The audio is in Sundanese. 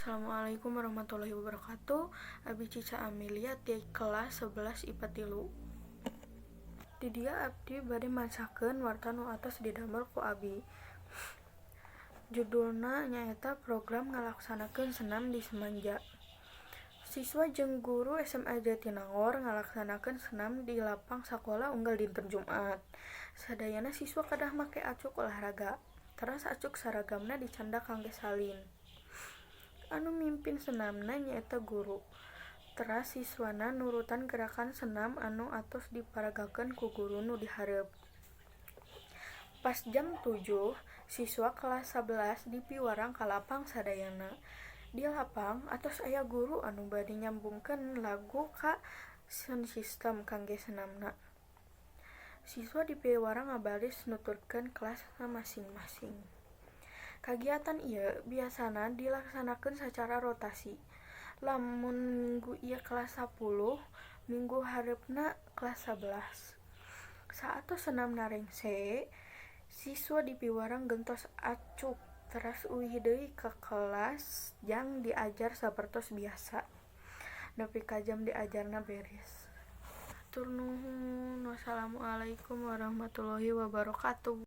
Assalamualaikum warahmatullahi wabarakatuh. Abi Cica Amelia di kelas 11 IPA 3. Di dia abdi bade macakeun warta nu atos didamel ku abi. Judulna nyaeta program ngalaksanakeun senam di Semanja. Siswa jeung guru SMA Jatinangor ngalaksanakeun senam di lapang sakola unggal dinten Jumat. Sadayana siswa kadah make acuk olahraga. Teras acuk saragamna dicanda kangge salin. Anu mimpin senamna nyaeta guru. Teras siswana nurutan gerakan senam anu atos diparagakeun ku guru nu dihareup. Pas jam 7, siswa kelas 11 dipiwarang ka lapang sadayana. Di lapang atos aya guru anu bade nyambungkeun lagu ka sound system kangge senamna. Siswa dipiwarang ngabaris nuturkeun kelasna masing-masing. Kagiatan ieu biasana dilaksanakeun sacara rotasi. Lamun minggu ieu kelas 10, minggu hareupna kelas 11. Saatos senamna rengse, siswa dipiwarang gentos acuk teras uih deui ka kelas jang diajar sapertos biasa. Nepi ka jam diajarna beres. Hatur nuhun. Wassalamualaikum warahmatullahi wabarakatuh.